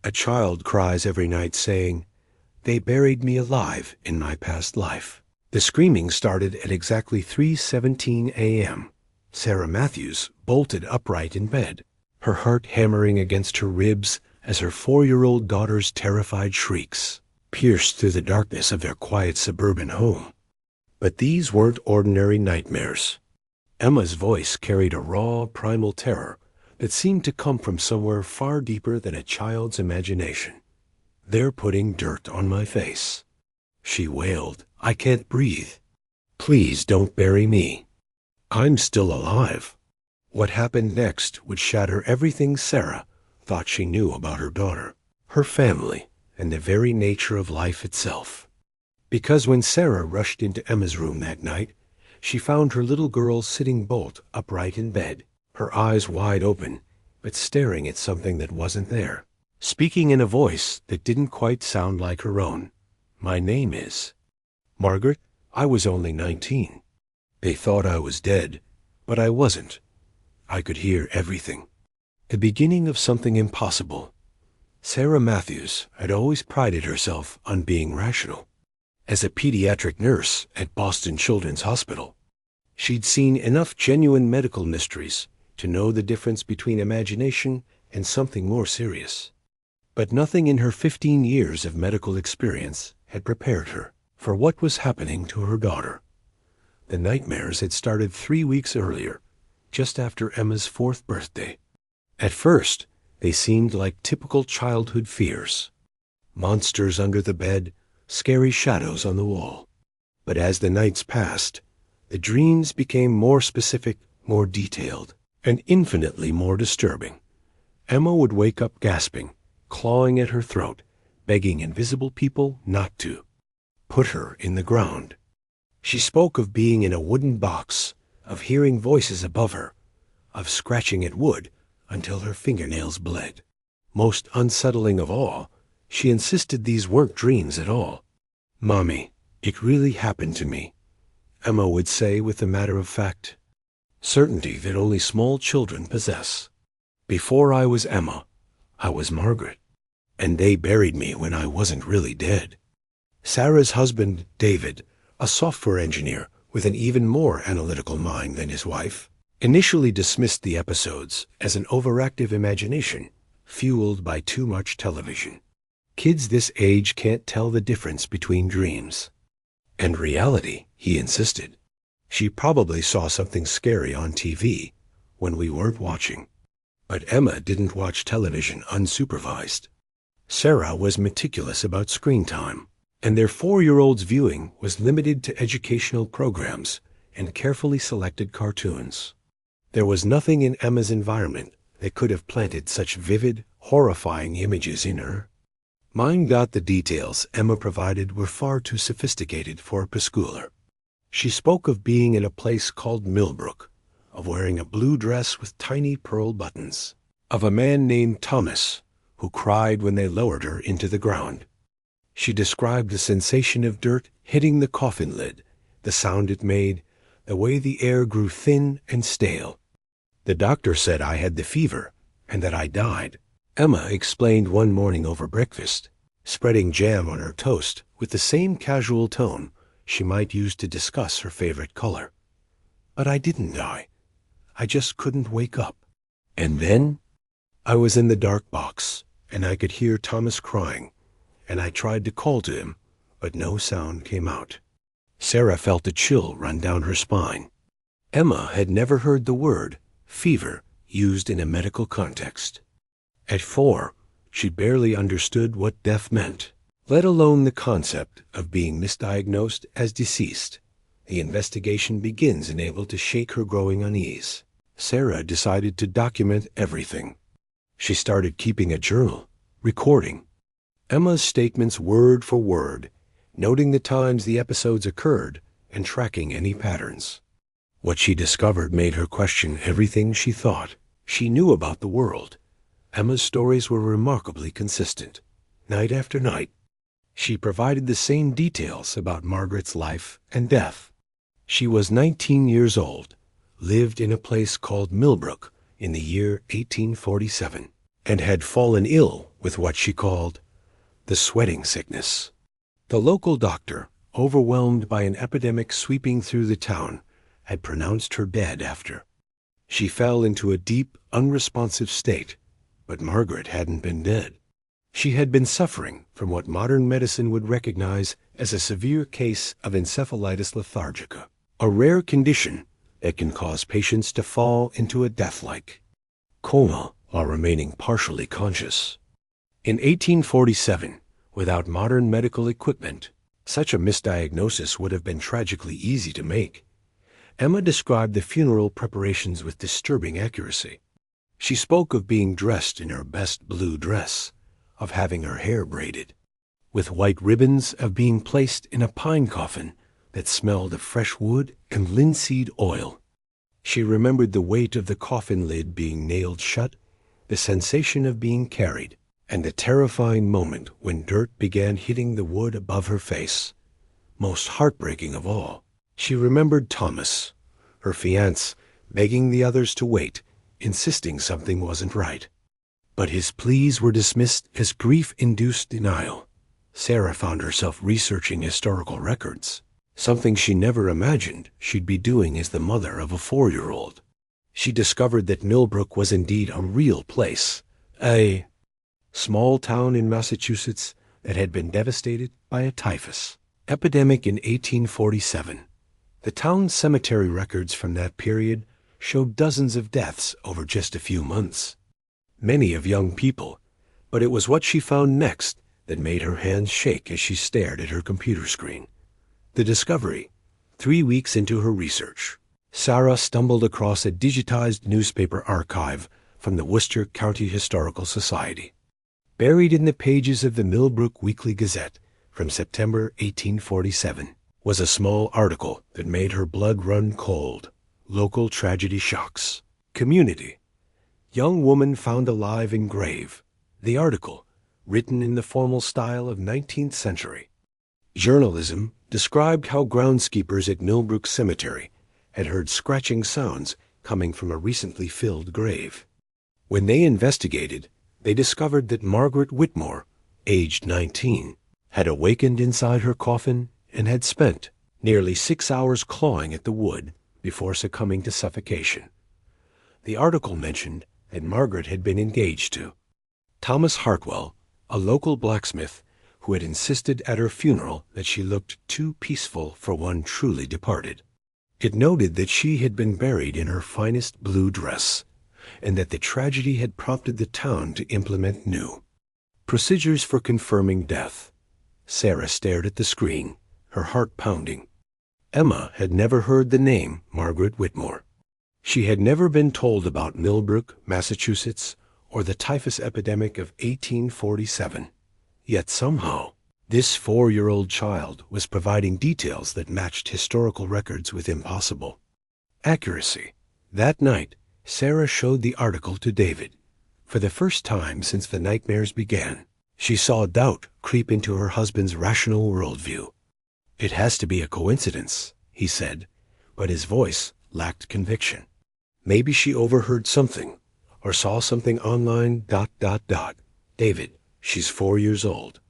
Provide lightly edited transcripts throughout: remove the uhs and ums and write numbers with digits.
A child cries every night saying, "They buried me alive in my past life." The screaming started at exactly 3:17 a.m. Sarah Matthews bolted upright in bed, her heart hammering against her ribs as her 4-year-old daughter's terrified shrieks pierced through the darkness of their quiet suburban home. But these weren't ordinary nightmares. Emma's voice carried a raw, primal terror that seemed to come from somewhere far deeper than a child's imagination. "They're putting dirt on my face," she wailed. "I can't breathe. Please don't bury me. I'm still alive." What happened next would shatter everything Sarah thought she knew about her daughter, her family, and the very nature of life itself. Because when Sarah rushed into Emma's room that night, she found her little girl sitting bolt upright in bed, her eyes wide open, but staring at something that wasn't there, speaking in a voice that didn't quite sound like her own. "My name is Margaret. I was only 19. They thought I was dead, but I wasn't. I could hear everything." The beginning of something impossible. Sarah Matthews had always prided herself on being rational. As a pediatric nurse at Boston Children's Hospital, she'd seen enough genuine medical mysteries to know the difference between imagination and something more serious. But nothing in her 15 years of medical experience had prepared her for what was happening to her daughter. The nightmares had started 3 weeks earlier, just after Emma's 4th birthday. At first, they seemed like typical childhood fears. Monsters under the bed, scary shadows on the wall. But as the nights passed, the dreams became more specific, more detailed, and infinitely more disturbing. Emma would wake up gasping, clawing at her throat, begging invisible people not to put her in the ground. She spoke of being in a wooden box, of hearing voices above her, of scratching at wood until her fingernails bled. Most unsettling of all, she insisted these weren't dreams at all. "Mommy, it really happened to me," Emma would say with the matter-of-fact certainty that only small children possess. "Before I was Emma, I was Margaret, and they buried me when I wasn't really dead." Sarah's husband, David, a software engineer with an even more analytical mind than his wife, initially dismissed the episodes as an overactive imagination fueled by too much television. Kids this age can't tell the difference between dreams and reality, he insisted. She probably saw something scary on TV when we weren't watching. But Emma didn't watch television unsupervised. Sarah was meticulous about screen time, and their 4-year-old's viewing was limited to educational programs and carefully selected cartoons. There was nothing in Emma's environment that could have planted such vivid, horrifying images in her. Mind got the details Emma provided were far too sophisticated for a preschooler. She spoke of being in a place called Millbrook, of wearing a blue dress with tiny pearl buttons, of a man named Thomas who cried when they lowered her into the ground. She described the sensation of dirt hitting the coffin lid, the sound it made, the way the air grew thin and stale. "The doctor said I had the fever and that I died," Emma explained one morning over breakfast, spreading jam on her toast with the same casual tone she might use to discuss her favorite color. "But I didn't die. I just couldn't wake up. And then I was in the dark box, and I could hear Thomas crying, and I tried to call to him, but no sound came out." Sarah felt a chill run down her spine. Emma had never heard the word fever used in a medical context. At 4, she barely understood what death meant, let alone the concept of being misdiagnosed as deceased. The investigation begins and able to shake her growing unease. Sarah decided to document everything. She started keeping a journal, recording Emma's statements word for word, noting the times the episodes occurred and tracking any patterns. What she discovered made her question everything she thought she knew about the world. Emma's stories were remarkably consistent. Night after night, she provided the same details about Margaret's life and death. She was 19 years old, lived in a place called Millbrook in the year 1847, and had fallen ill with what she called the sweating sickness. The local doctor, overwhelmed by an epidemic sweeping through the town, had pronounced her dead after. She fell into a deep, unresponsive state, but Margaret hadn't been dead. She had been suffering from what modern medicine would recognize as a severe case of encephalitis lethargica, a rare condition that can cause patients to fall into a death-like coma while remaining partially conscious. In 1847, without modern medical equipment, such a misdiagnosis would have been tragically easy to make. Emma described the funeral preparations with disturbing accuracy. She spoke of being dressed in her best blue dress, of having her hair braided, with white ribbons, of being placed in a pine coffin that smelled of fresh wood and linseed oil. She remembered the weight of the coffin lid being nailed shut, the sensation of being carried, and the terrifying moment when dirt began hitting the wood above her face. Most heartbreaking of all, she remembered Thomas, her fiancé, begging the others to wait, insisting something wasn't right. But his pleas were dismissed as grief-induced denial. Sarah found herself researching historical records, something she never imagined she'd be doing as the mother of a 4-year-old. She discovered that Millbrook was indeed a real place, a small town in Massachusetts that had been devastated by a typhus epidemic in 1847. The town's cemetery records from that period showed dozens of deaths over just a few months, many of young people, but it was what she found next that made her hands shake as she stared at her computer screen. The discovery, 3 weeks into her research, Sarah stumbled across a digitized newspaper archive from the Worcester County Historical Society. Buried in the pages of the Millbrook Weekly Gazette from September 1847 was a small article that made her blood run cold. Local tragedy shocks. Community. Young woman found alive in grave. The article, written in the formal style of 19th century journalism, described how groundskeepers at Millbrook Cemetery had heard scratching sounds coming from a recently filled grave. When they investigated, they discovered that Margaret Whitmore, aged 19, had awakened inside her coffin and had spent nearly 6 hours clawing at the wood before succumbing to suffocation. The article mentioned that Margaret had been engaged to Thomas Hartwell, a local blacksmith who had insisted at her funeral that she looked too peaceful for one truly departed. It noted that she had been buried in her finest blue dress, and that the tragedy had prompted the town to implement new procedures for confirming death. Sarah stared at the screen, her heart pounding. Emma had never heard the name Margaret Whitmore. She had never been told about Millbrook, Massachusetts, or the typhus epidemic of 1847. Yet somehow, this 4-year-old child was providing details that matched historical records with impossible accuracy. That night, Sarah showed the article to David. For the first time since the nightmares began, she saw doubt creep into her husband's rational worldview. "It has to be a coincidence," he said, but his voice lacked conviction. "Maybe she overheard something, or saw something online, ... David, she's 4 years old.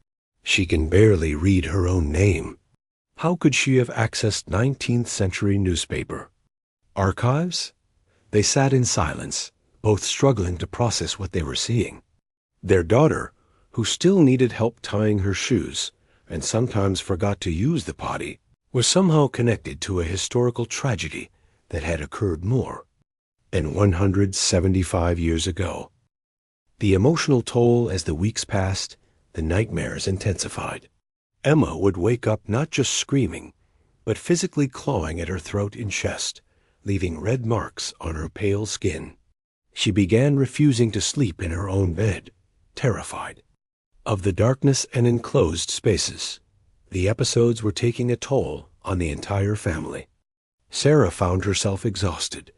She can barely read her own name. How could she have accessed 19th century newspaper archives?" They sat in silence, both struggling to process what they were seeing. Their daughter, who still needed help tying her shoes and sometimes forgot to use the potty, was somehow connected to a historical tragedy that had occurred more than 175 years ago. The emotional toll as the weeks passed, the nightmares intensified. Emma would wake up not just screaming, but physically clawing at her throat and chest, leaving red marks on her pale skin. She began refusing to sleep in her own bed, terrified of the darkness and enclosed spaces. The episodes were taking a toll on the entire family. Sarah found herself exhausted,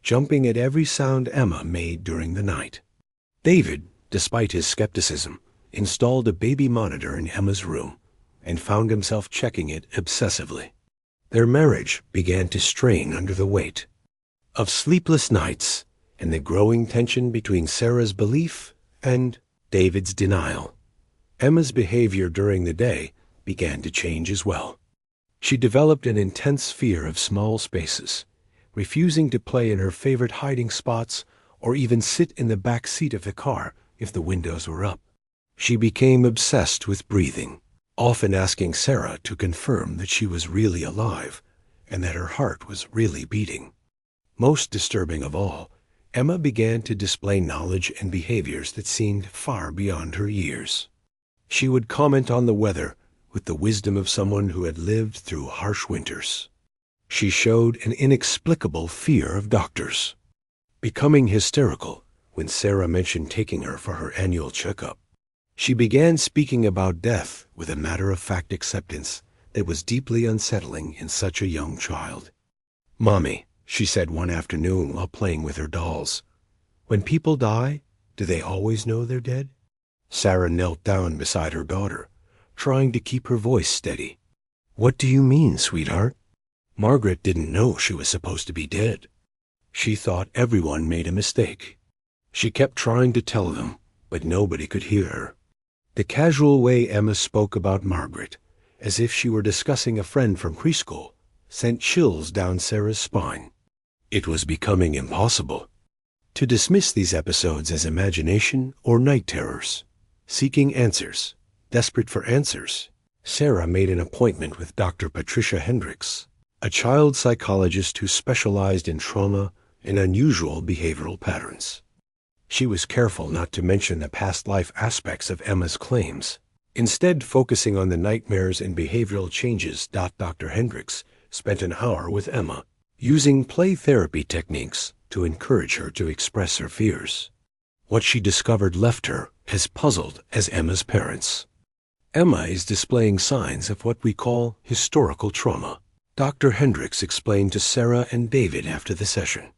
jumping at every sound Emma made during the night. David, despite his skepticism, installed a baby monitor in Emma's room and found himself checking it obsessively. Their marriage began to strain under the weight of sleepless nights and the growing tension between Sarah's belief and David's denial. Emma's behavior during the day began to change as well. She developed an intense fear of small spaces, refusing to play in her favorite hiding spots or even sit in the back seat of the car if the windows were up. She became obsessed with breathing, often asking Sarah to confirm that she was really alive and that her heart was really beating. Most disturbing of all, Emma began to display knowledge and behaviors that seemed far beyond her years. She would comment on the weather with the wisdom of someone who had lived through harsh winters. She showed an inexplicable fear of doctors, becoming hysterical when Sarah mentioned taking her for her annual checkup. She began speaking about death with a matter-of-fact acceptance that was deeply unsettling in such a young child. "Mommy," she said one afternoon while playing with her dolls, "when people die, do they always know they're dead?" Sarah knelt down beside her daughter, trying to keep her voice steady. "What do you mean, sweetheart?" Margaret didn't know she was supposed to be dead. She thought everyone made a mistake. She kept trying to tell them, but nobody could hear her. The casual way Emma spoke about Margaret, as if she were discussing a friend from preschool, sent chills down Sarah's spine. It was becoming impossible to dismiss these episodes as imagination or night terrors. Seeking answers, desperate for answers, Sarah made an appointment with Dr. Patricia Hendricks, a child psychologist who specialized in trauma and unusual behavioral patterns. She was careful not to mention the past life aspects of Emma's claims, instead focusing on the nightmares and behavioral changes. Dr. Hendricks spent an hour with Emma, using play therapy techniques to encourage her to express her fears. What she discovered left her as puzzled as Emma's parents. Emma is displaying signs of what we call historical trauma, Dr. Hendricks explained to Sarah and David after the session.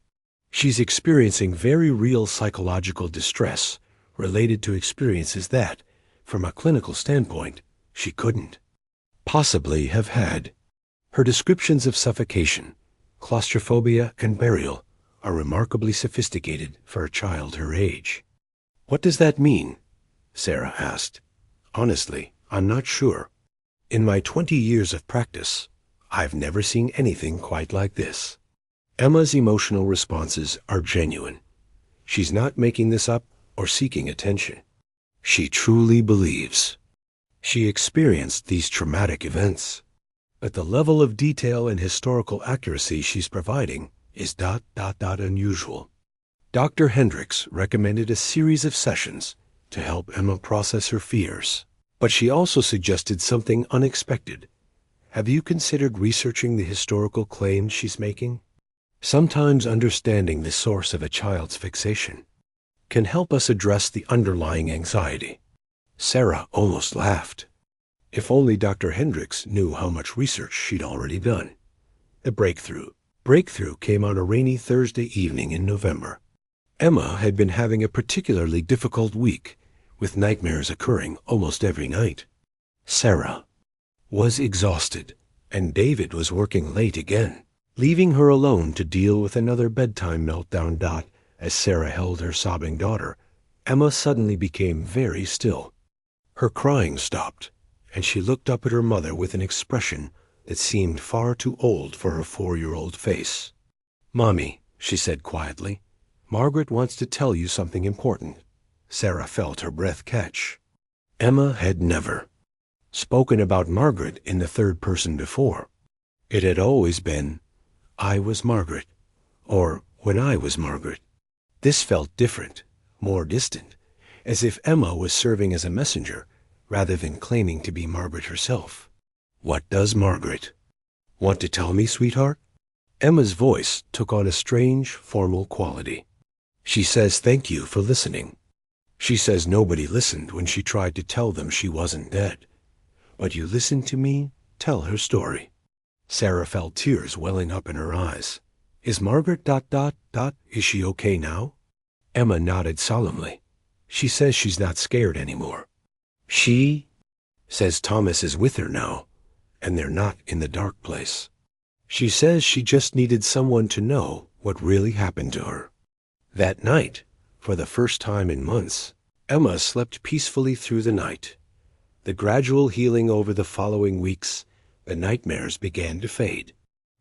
She's experiencing very real psychological distress related to experiences that, from a clinical standpoint, she couldn't possibly have had. Her descriptions of suffocation, claustrophobia, and burial are remarkably sophisticated for a child her age. "What does that mean?" Sarah asked. "Honestly, I'm not sure. In my 20 years of practice, I've never seen anything quite like this." Emma's emotional responses are genuine. She's not making this up or seeking attention. She truly believes she experienced these traumatic events. But the level of detail and historical accuracy she's providing is unusual. Dr. Hendricks recommended a series of sessions to help Emma process her fears. But she also suggested something unexpected. "Have you considered researching the historical claims she's making? Sometimes understanding the source of a child's fixation can help us address the underlying anxiety." Sarah almost laughed. If only Dr. Hendricks knew how much research she'd already done. The breakthrough came on a rainy Thursday evening in November. Emma had been having a particularly difficult week, with nightmares occurring almost every night. Sarah was exhausted, and David was working late again, leaving her alone to deal with another bedtime meltdown. As Sarah held her sobbing daughter, Emma suddenly became very still. Her crying stopped, and she looked up at her mother with an expression that seemed far too old for her 4-year-old face. "Mommy," she said quietly, "Margaret wants to tell you something important." Sarah felt her breath catch. Emma had never spoken about Margaret in the third person before. It had always been, "I was Margaret," or "when I was Margaret." This felt different, more distant, as if Emma was serving as a messenger rather than claiming to be Margaret herself. "What does Margaret want to tell me, sweetheart?" Emma's voice took on a strange, formal quality. "She says thank you for listening. She says nobody listened when she tried to tell them she wasn't dead. But you listened to me tell her story." Sarah felt tears welling up in her eyes. "Is Margaret ... Is she okay now?" Emma nodded solemnly. "She says she's not scared anymore. She says Thomas is with her now, and they're not in the dark place. She says she just needed someone to know what really happened to her." That night, for the first time in months, Emma slept peacefully through the night. The gradual healing over the following weeks, the nightmares began to fade.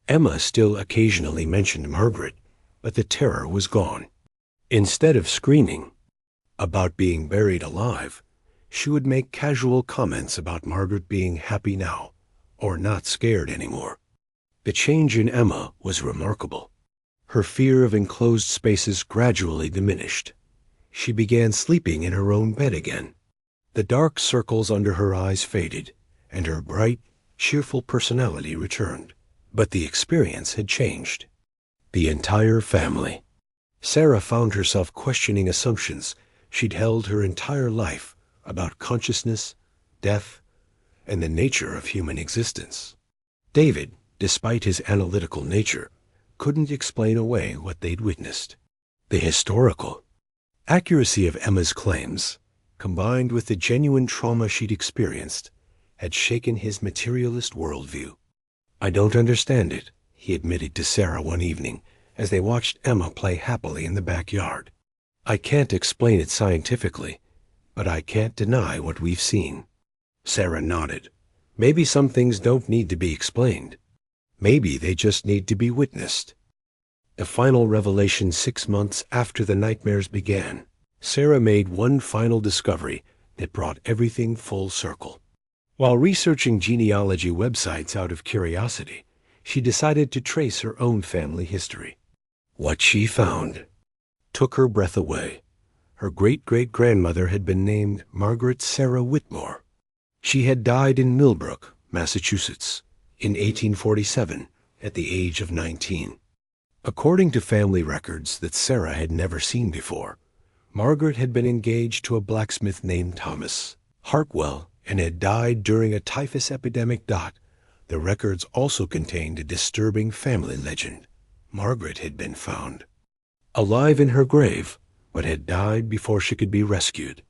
Emma still occasionally mentioned Margaret, but the terror was gone. Instead of screaming about being buried alive, she would make casual comments about Margaret being happy now, or not scared anymore. The change in Emma was remarkable. Her fear of enclosed spaces gradually diminished. She began sleeping in her own bed again. The dark circles under her eyes faded, and her bright, cheerful personality returned. But the experience had changed. The entire family. Sarah found herself questioning assumptions she'd held her entire life about consciousness, death, and the nature of human existence. David, despite his analytical nature, couldn't explain away what they'd witnessed. The historical accuracy of Emma's claims, combined with the genuine trauma she'd experienced, had shaken his materialist worldview. "I don't understand it," he admitted to Sarah one evening as they watched Emma play happily in the backyard. "I can't explain it scientifically, but I can't deny what we've seen." Sarah nodded. "Maybe some things don't need to be explained. Maybe they just need to be witnessed." The final revelation 6 months after the nightmares began, Sarah made one final discovery that brought everything full circle. While researching genealogy websites out of curiosity, she decided to trace her own family history. What she found took her breath away. Her great-great-grandmother had been named Margaret Sarah Whitmore. She had died in Millbrook, Massachusetts, in 1847 at the age of 19. According to family records that Sarah had never seen before, Margaret had been engaged to a blacksmith named Thomas Hartwell and had died during a typhus epidemic. The records also contained a disturbing family legend. Margaret had been found alive in her grave, but had died before she could be rescued.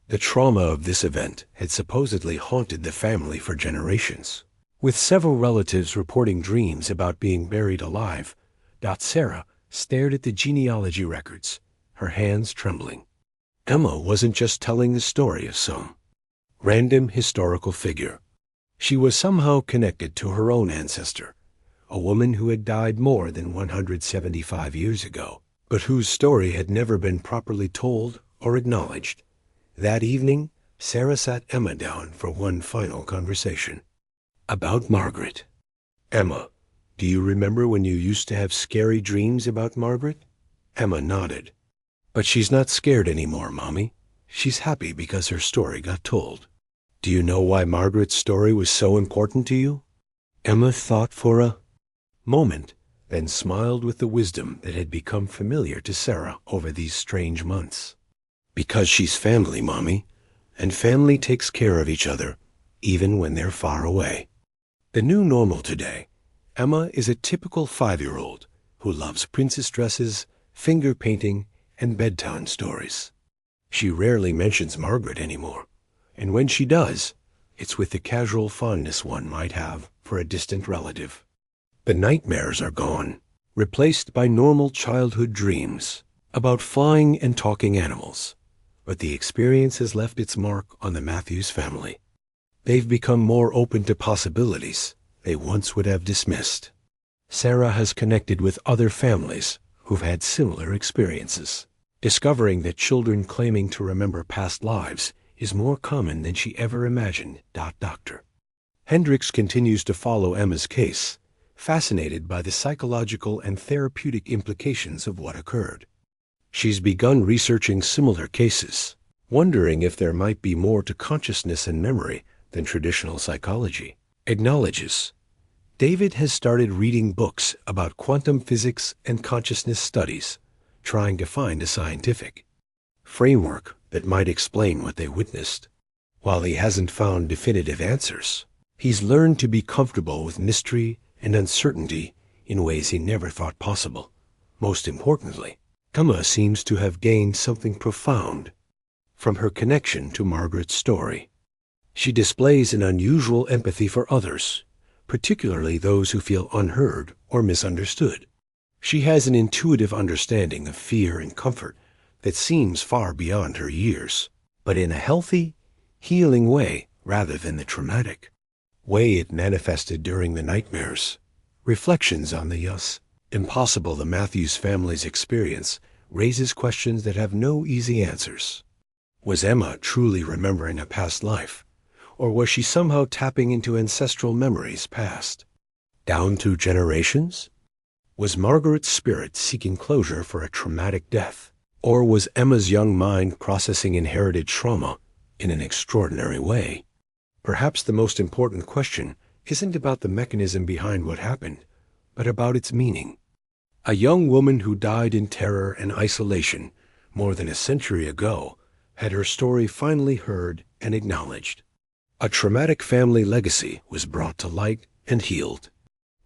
The trauma of this event had supposedly haunted the family for generations, with several relatives reporting dreams about being buried alive. Sarah stared at the genealogy records, her hands trembling. Emma wasn't just telling the story of some random historical figure. She was somehow connected to her own ancestor, a woman who had died more than 175 years ago, but whose story had never been properly told or acknowledged. That evening, Sarah sat Emma down for one final conversation. About Margaret. "Emma, do you remember when you used to have scary dreams about Margaret?" Emma nodded. "But she's not scared anymore, Mommy. She's happy because her story got told." "Do you know why Margaret's story was so important to you?" Emma thought for a moment, then smiled with the wisdom that had become familiar to Sarah over these strange months. "Because she's family, Mommy, and family takes care of each other, even when they're far away." The new normal today, Emma is a typical 5-year-old who loves princess dresses, finger painting, and bedtime stories. She rarely mentions Margaret anymore, and when she does, it's with the casual fondness one might have for a distant relative. The nightmares are gone, replaced by normal childhood dreams about flying and talking animals, but the experience has left its mark on the Matthews family. They've become more open to possibilities they once would have dismissed. Sarah has connected with other families who've had similar experiences, discovering that children claiming to remember past lives is more common than she ever imagined. Dr. Hendricks continues to follow Emma's case, fascinated by the psychological and therapeutic implications of what occurred. She's begun researching similar cases, wondering if there might be more to consciousness and memory than traditional psychology. Acknowledges David has started reading books about quantum physics and consciousness studies, trying to find a scientific framework that might explain what they witnessed. While he hasn't found definitive answers, he's learned to be comfortable with mystery and uncertainty in ways he never thought possible. Most importantly, Emma seems to have gained something profound from her connection to Margaret's story. She displays an unusual empathy for others, particularly those who feel unheard or misunderstood. She has an intuitive understanding of fear and comfort that seems far beyond her years. but in a healthy, healing way rather than the traumatic way it manifested during the nightmares. Reflections on the impossible the Matthews family's experience raises questions that have no easy answers. Was Emma truly remembering a past life, or was she somehow tapping into ancestral memories past down through generations? Was Margaret's spirit seeking closure for a traumatic death, or was Emma's young mind processing inherited trauma in an extraordinary way? Perhaps the most important question isn't about the mechanism behind what happened, but about its meaning. A young woman who died in terror and isolation more than a century ago had her story finally heard and acknowledged. A traumatic family legacy was brought to light and healed.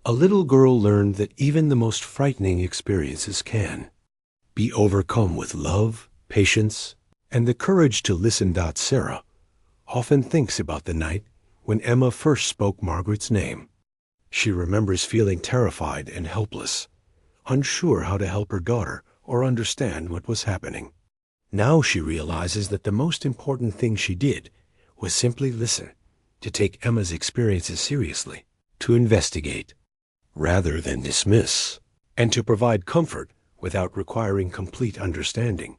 A little girl learned that even the most frightening experiences can be overcome with love, patience, and the courage to listen. Sarah often thinks about the night when Emma first spoke Margaret's name. She remembers feeling terrified and helpless, unsure how to help her daughter or understand what was happening. Now she realizes that the most important thing she did was simply listen, to take Emma's experiences seriously, to investigate rather than dismiss, and to provide comfort without requiring complete understanding.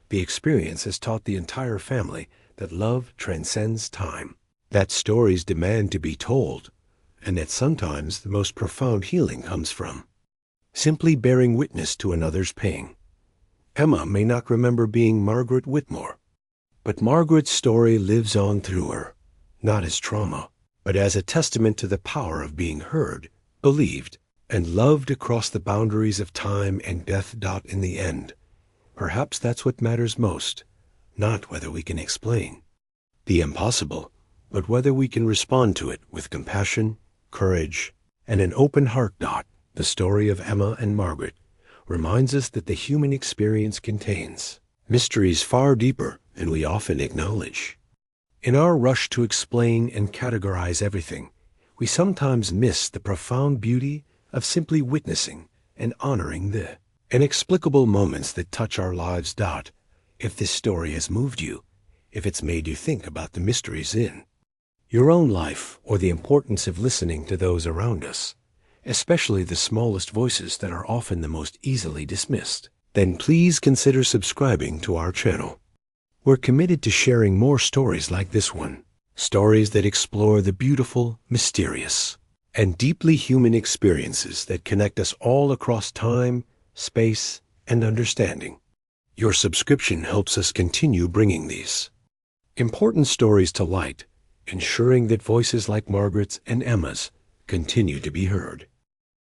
The experience has taught the entire family that love transcends time, that stories demand to be told, and that sometimes the most profound healing comes from simply bearing witness to another's pain. Emma may not remember being Margaret Whitmore, but Margaret's story lives on through her, not as trauma, but as a testament to the power of being heard, believed, and loved across the boundaries of time and death. In the end, perhaps that's what matters most, not whether we can explain the impossible, but whether we can respond to it with compassion, courage, and an open heart. The story of Emma and Margaret reminds us that the human experience contains mysteries far deeper than we often acknowledge. In our rush to explain and categorize everything, we sometimes miss the profound beauty of simply witnessing and honoring the inexplicable moments that touch our lives. If this story has moved you, if it's made you think about the mysteries in your own life or the importance of listening to those around us, especially the smallest voices that are often the most easily dismissed, then please consider subscribing to our channel. We're committed to sharing more stories like this one, stories that explore the beautiful, mysterious, and deeply human experiences that connect us all across time, space, and understanding. Your subscription helps us continue bringing these important stories to light, ensuring that voices like Margaret's and Emma's continue to be heard.